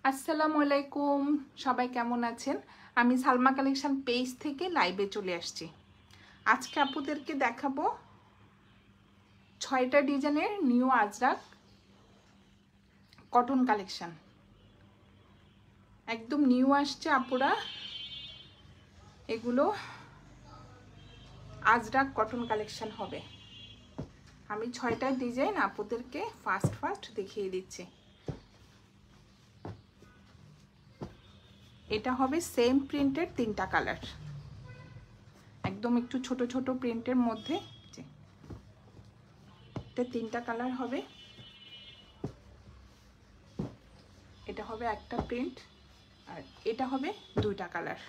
আসসালামু আলাইকুম, সবাই কেমন আছেন? আমি সালমা কালেকশন পেজ থেকে লাইভে চলে আসছি। আজকে আপুদেরকে দেখাবো 6টা ডিজাইনের নিউ আজরাক কটন কালেকশন। একদম নিউ আসছে আপুরা, এগুলো আজরাক কটন কালেকশন হবে। আমি 6টা ডিজাইন আপুদেরকে ফার্স্ট দেখিয়ে দিচ্ছি। এটা হবে সেম প্রিন্টের 3টা কালার, একদম একটু ছোট ছোট প্রিন্টের মধ্যে। এটা 3টা কালার হবে। এটা হবে একটা প্রিন্ট আর এটা হবে 2টা কালার।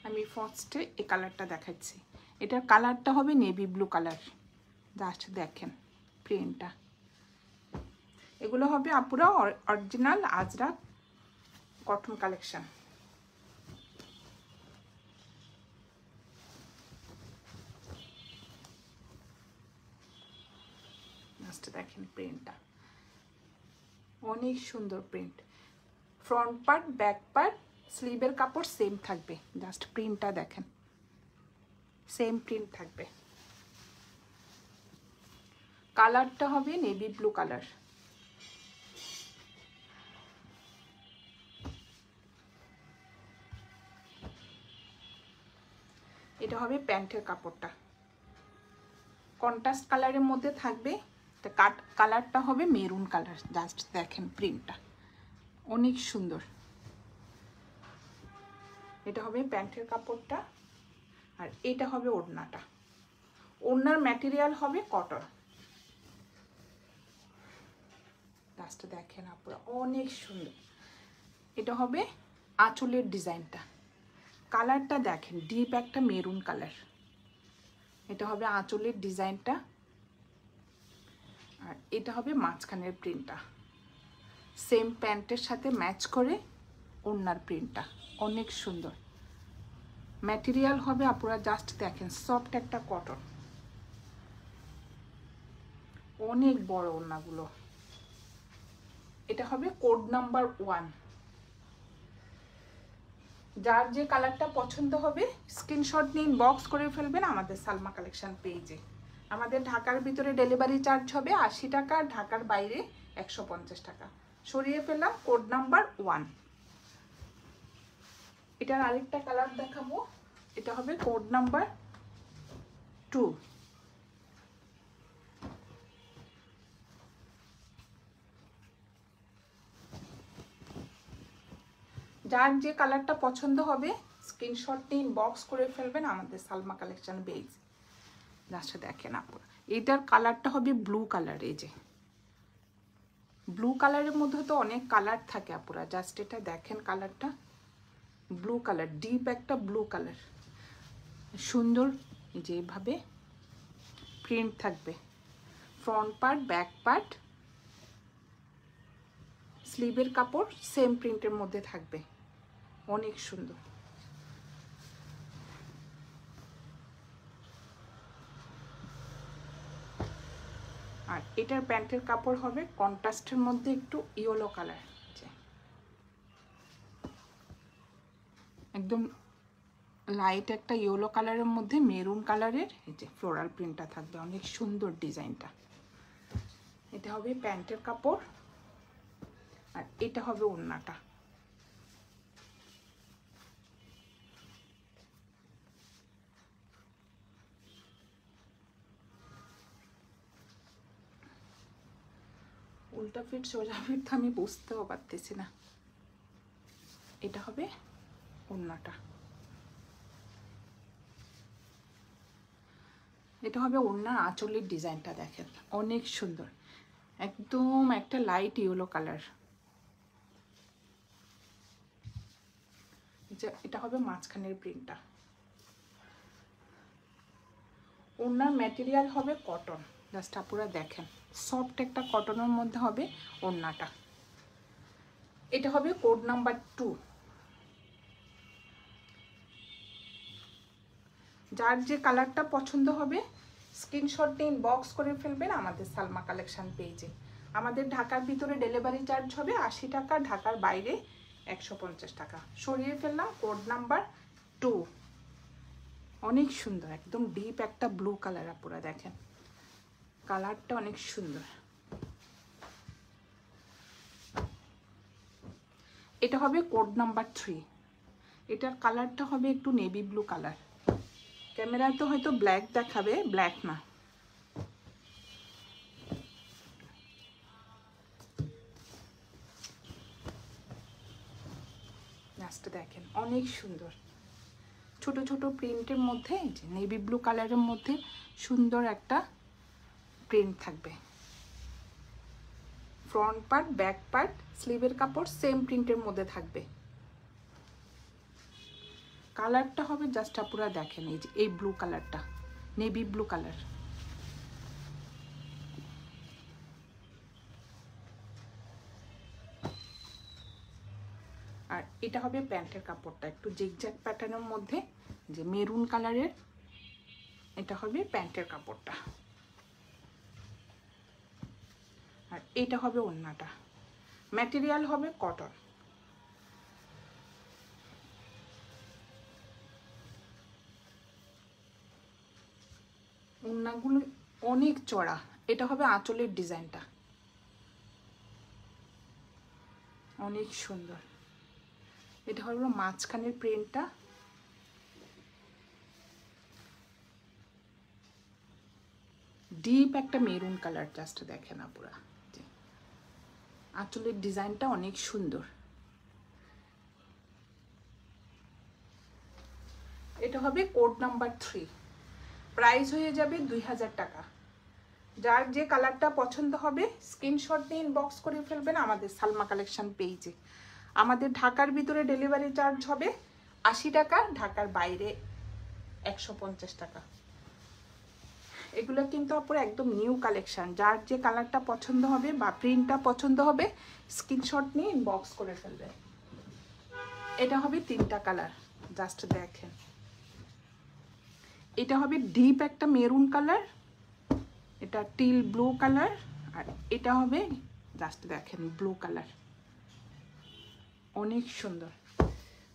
আমি ফার্স্টে এই কালারটা দেখাচ্ছি। এটার কালারটা হবে নেভি ব্লু কালার। জাস্ট দেখেন প্রিন্টটা। এগুলো হবে আপুরা original Ajrakh cotton collection. Just দেখেন প্রিন্টটা, অনেক সুন্দর প্রিন্ট। ফ্রন্ট পার্ট, ব্যাক পার্ট, স্লিভের কাপড় সেম থাকবে। জাস্ট প্রিন্টটা দেখেন, সেম প্রিন্ট থাকবে। কালারটা হবে নেভি ব্লু কালার। এটা হবে প্যান্টের কাপড়টা, কন্ট্রাস্ট কালারের মধ্যে থাকবে। কালারটা হবে মেরুন কালার। জাস্ট দেখেন প্রিন্টটা, অনেক সুন্দর। এটা হবে প্যান্টের কাপড়টা আর এটা হবে ওড়নাটা। ওড়নার ম্যাটেরিয়াল হবে কটন। জাস্ট দেখেন আপুরা, অনেক সুন্দর। এটা হবে আঁচলের ডিজাইনটা। কালারটা দেখেন, ডিপ একটা মেরুন কালার। এটা হবে আঁচলের ডিজাইনটা আর এটা হবে মাঝখানের প্রিন্টটা। সেম প্যান্টের সাথে ম্যাচ করে ওড়নার প্রিন্টটা, অনেক সুন্দর। ম্যাটেরিয়াল হবে আপুরা জাস্ট দেখেন, সফট একটা কটন। অনেক বড় ওড়নাগুলো। এটা হবে কোড নাম্বার 1। যার যে কালারটা পছন্দ হবে স্ক্রিনশট নিন, বক্স করে ফেলবেন আমাদের সালমা কালেকশন পেজে। আমাদের ঢাকার ভিতরে ডেলিভারি চার্জ হবে 80 টাকা, ঢাকার বাইরে 150 টাকা। সরিয়ে ফেললাম কোড নাম্বার 1। এটার আরেকটা কালার দেখাবো। এটা হবে কোড নাম্বার 2। যার যে কালারটা পছন্দ হবে স্ক্রিনশট নিন, বক্স করে ফেলবেন আমাদের সালমা কালেকশন পেজ। জাস্ট দেখেন আপুরা, এটার কালারটা হবে ব্লু কালার। এই যে ব্লু কালারের মধ্যে তো অনেক কালার থাকে আপুরা, জাস্ট এটা দেখেন কালারটা, ব্লু কালার, ডিপ একটা ব্লু কালার। সুন্দর যেভাবে প্রিন্ট থাকবে। ফ্রন্ট পার্ট, ব্যাক পার্ট, স্লিভের কাপড় সেম প্রিন্টের মধ্যে থাকবে, অনেক সুন্দর। আর এটার প্যান্টের কাপড় হবে কন্ট্রাস্টের মধ্যে একটু ইয়েলো কালার। একদম লাইট একটা ইয়েলো কালারের মধ্যে মেরুন কালারের এই যে ফ্লোরাল প্রিন্টটা থাকবে, অনেক সুন্দর ডিজাইনটা। এটা হবে প্যান্টের কাপড় আর এটা হবে ওড়নাটা। উল্টা ফিট সোজা ফিট তো আমি বুঝতেও পারতেছি না। এটা হবে ওড়নাটা। এটা হবে ওড়নার আঁচলের ডিজাইনটা দেখেন, অনেক সুন্দর। একদম একটা লাইট ইয়েলো কালার। এটা হবে মাঝখানের প্রিন্টটা। ওড়নার ম্যাটেরিয়াল হবে কটন। জাস্ট আপুরা দেখেন, সফট একটা কটনের মধ্যে হবে ওড়নাটা। এটা হবে কোড নাম্বার 2। যার যে কালারটা পছন্দ হবে স্ক্রিনশট নিন, বক্স করে ফেলবেন আমাদের সালমা কালেকশন পেজে। আমাদের ঢাকার ভিতরে ডেলিভারি চার্জ হবে 80 টাকা, ঢাকার বাইরে 150 টাকা। সরিয়ে ফেললাম কোড নাম্বার 2। অনেক সুন্দর, একদম ডিপ একটা ব্লু কালার। আপুরা দেখেন কালারটা অনেক সুন্দর। এটা হবে কোড নাম্বার 3। এটার কালারটা হবে একটু নেভি ব্লু কালার। ক্যামেরায় তো হয়তো ব্ল্যাক দেখাবে, ব্ল্যাক না। নাচটা দেখেন অনেক সুন্দর, ছোট ছোট প্রিন্টের মধ্যে নেভি ব্লু কালারের মধ্যে সুন্দর একটা প্রিন্ট থাকবে। ফ্রন্ট পার্ট, ব্যাক পার্ট, স্লিভের কাপড় সেম প্রিন্টের মধ্যে থাকবে। কালারটা হবে জাস্ট আপুরা দেখেন, এই যে এই ব্লু কালারটা, নেভি ব্লু কালার। আর এটা হবে প্যান্টের কাপড়টা, একটু জিগজ্যাগ প্যাটার্নের মধ্যে যে মেরুন কালারের, এটা হবে প্যান্টের কাপড়টা। আর এটা হবে ওড়নাটা, ম্যাটেরিয়াল হবে কটন। ওড়নাগুলো অনেক চড়া। এটা হবে আঁচলের ডিজাইনটা, অনেক সুন্দর। এটা হলো মাঝখানের প্রিন্টটা, ডিপ একটা মেরুন কালার। জাস্ট দেখেন আপুরা, আঁচলের ডিজাইনটা অনেক সুন্দর। এটা হবে কোড নাম্বার 3। প্রাইস হয়ে যাবে 2000 টাকা। যার যে কালারটা পছন্দ হবে স্ক্রিনশট নিয়ে ইনবক্স করে ফেলবেন আমাদের সালমা কালেকশন পেজে। আমাদের ঢাকার ভিতরে ডেলিভারি চার্জ হবে 80 টাকা, ঢাকার বাইরে 150 টাকা। এগুলো কিন্তু আপনার একদম নিউ কালেকশন। যার যে কালারটা পছন্দ হবে বা প্রিন্টটা পছন্দ হবে স্ক্রিনশট নিয়ে ইনবক্স করে ফেলবেন। এটা হবে 3টা কালার, জাস্ট দেখেন। এটা হবে ডিপ একটা মেরুন কালার, এটা টিল ব্লু কালার, আর এটা হবে জাস্ট দেখেন ব্লু কালার, অনেক সুন্দর।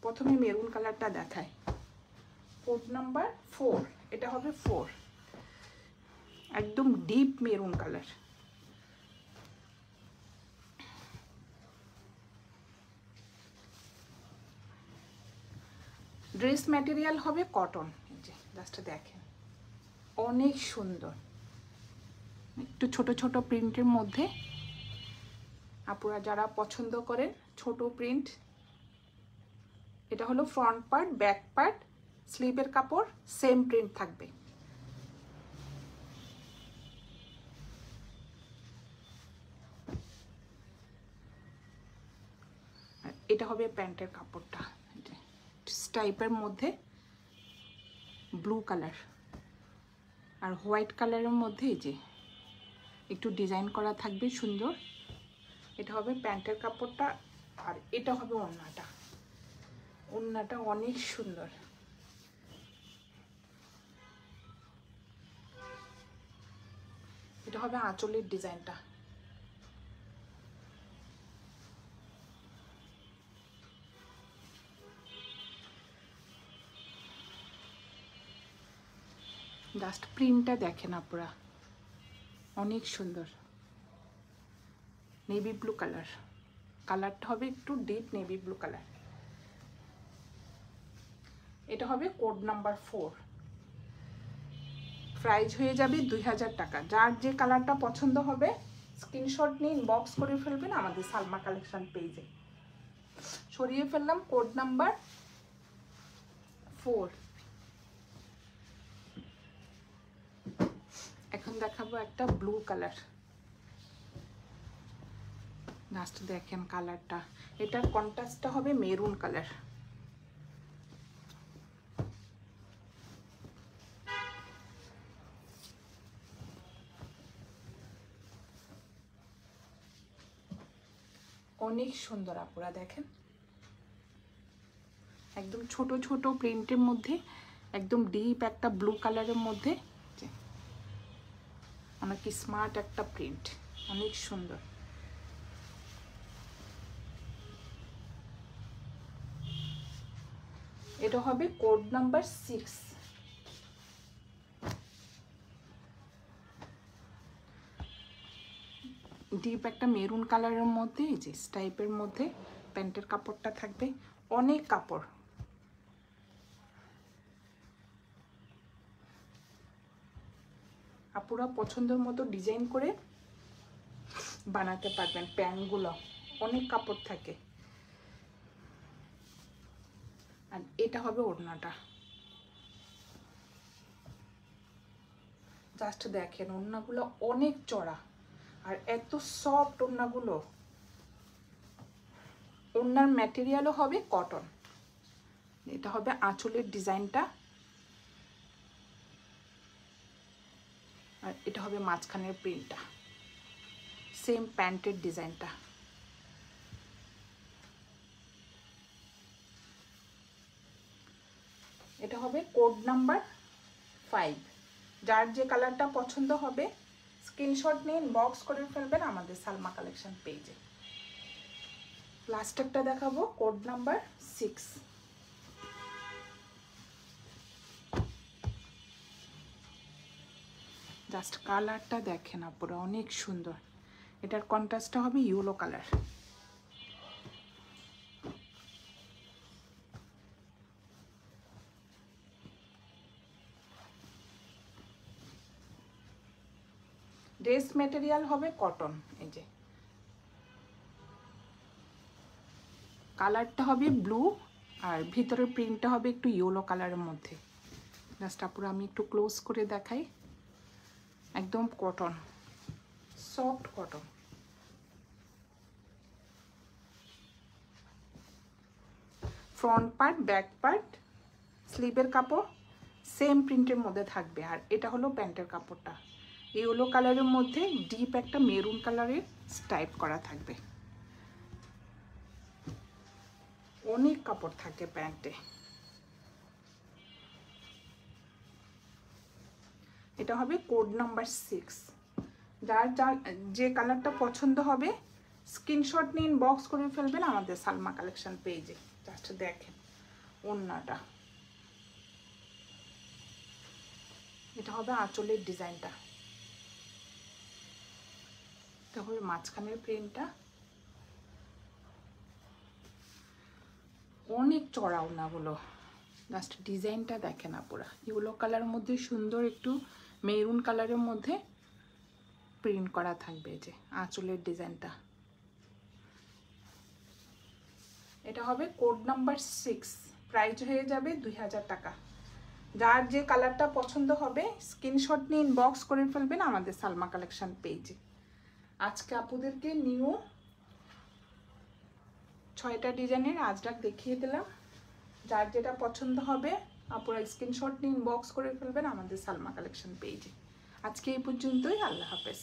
প্রথমে মেরুন কালারটা দেখায়, কোড নাম্বার 4। এটা হবে 4, একদম deep maroon colour. Dress material হবে কটন। জাস্ট দেখেন অনেক সুন্দর, একটু ছোট ছোট প্রিন্টের মধ্যে। আপুরা যারা পছন্দ করেন ছোট প্রিন্ট, এটা হলো ফ্রন্ট পার্ট, ব্যাক পার্ট, স্লিভের কাপড় সেম প্রিন্ট থাকবে। এটা হবে প্যান্টের কাপড়টা, স্ট্রাইপের মধ্যে ব্লু কালার আর হোয়াইট কালারের মধ্যে এই যে একটু ডিজাইন করা থাকবে সুন্দর। এটা হবে প্যান্টের কাপড়টা, আর এটা হবে ওড়নাটা। ওড়নাটা অনেক সুন্দর। এটা হবে আঁচলের ডিজাইনটা, জাস্ট প্রিন্টটা দেখেন আপনারা, অনেক সুন্দর। নেভি ব্লু কালার, কালারটা হবে একটু ডিপ নেভি ব্লু কালার। এটা হবে কোড নাম্বার 4। প্রাইস হয়ে যাবে 2000 টাকা। যার যে কালারটা পছন্দ হবে স্ক্রিনশট নিয়ে ইনবক্স করে ফেলবেন আমাদের সালমা কালেকশন পেজে। সরিয়ে ফেললাম কোড নাম্বার 4। এখন দেখাবো একটা ব্লু কালার। জাস্ট দেখেন কালারটা, এটার কন্ট্রাস্টটা হবে মেরুন কালার। অনেক সুন্দর আপুরা দেখেন, একদম ছোট ছোট প্রিন্টের মধ্যে, একদম ডিপ একটা ব্লু কালারের মধ্যে অনেক স্মার্ট একটা প্রিন্ট, অনেক সুন্দর। এটা হবে কোড নাম্বার 6। ডিপ একটা মেরুন কালারের মধ্যে এই যে স্টাইপের মধ্যে প্যান্টের কাপড়টা থাকবে, অনেক কাপড়। আপুরা পছন্দের মতো ডিজাইন করে বানাতে পারবেন। প্যান্টগুলো অনেক কাপড় থাকে। আর এটা হবে ওড়নাটা, জাস্ট দেখেন ওড়নাগুলো অনেক চড়া আর এত সফট ওড়নাগুলো। ওড়নার ম্যাটেরিয়ালও হবে কটন। এটা হবে আঁচলের ডিজাইনটা, আর এটা হবে মাঝখানের প্রিন্টটা, সেম প্যান্টের ডিজাইনটা। এটা হবে কোড নাম্বার 5। যার যে কালারটা পছন্দ হবে স্ক্রিনশট নিয়ে ইনবক্স করে ফেলবেন আমাদের সালমা কালেকশন পেজে। লাস্ট একটা দেখাবো কোড নাম্বার 6। জাস্ট কালারটা দেখেন আপুরা, অনেক সুন্দর। এটার কন্ট্রাস্টটা হবে ইয়েলো কালার। ড্রেস ম্যাটেরিয়াল হবে কটন। এই যে কালারটা হবে ব্লু আর ভিতরের প্রিন্টটা হবে একটু ইয়েলো কালারের মধ্যে। জাস্ট আপুরা আমি একটু ক্লোজ করে দেখাই, একদম cotton, soft cotton. Front part, back part, স্লিভের কাপড় সেম প্রিন্টের মধ্যে থাকবে। আর এটা হলো প্যান্টের কাপড়টা, ইয়েলো কালারের মধ্যে ডিপ একটা মেরুন কালারের স্টাইপ করা থাকবে। অনেক কাপড় থাকে প্যান্টে। এটা হবে কোড নাম্বার 6। যার যার যে কালারটা পছন্দ হবে স্ক্রিনশট নিয়ে ইনবক্স করে ফেলবেন আমাদের সালমা কালেকশন পেজে। জাস্ট দেখেন ওড়নাটা, এটা হবে আঁচলের ডিজাইনটা, এটা হবে মাঝখানের প্রিন্টটা। অনেক চড়া ওড়নাগুলো, জাস্ট ডিজাইনটা দেখেন আপুরা। ইয়েলো কালারের মধ্যে সুন্দর একটু মেরুন কালারের মধ্যে প্রিন্ট করা থাকবে যে আঁচলের ডিজাইনটা। এটা হবে কোড নাম্বার 6। প্রাইস হয়ে যাবে 2000 টাকা। যার যে কালারটা পছন্দ হবে স্ক্রিনশট নিয়ে ইনবক্স করে ফেলবেন আমাদের সালমা কালেকশন পেজে। আজকে আপুদেরকে নিউ 6টা ডিজাইনের আজরাক দেখিয়ে দিলাম। যার যেটা পছন্দ হবে আপুরা স্ক্রিনশট নিয়ে ইনবক্স করে ফেলবেন আমাদের সালমা কালেকশন পেজে। আজকে এই পর্যন্তই, আল্লাহ হাফেজ।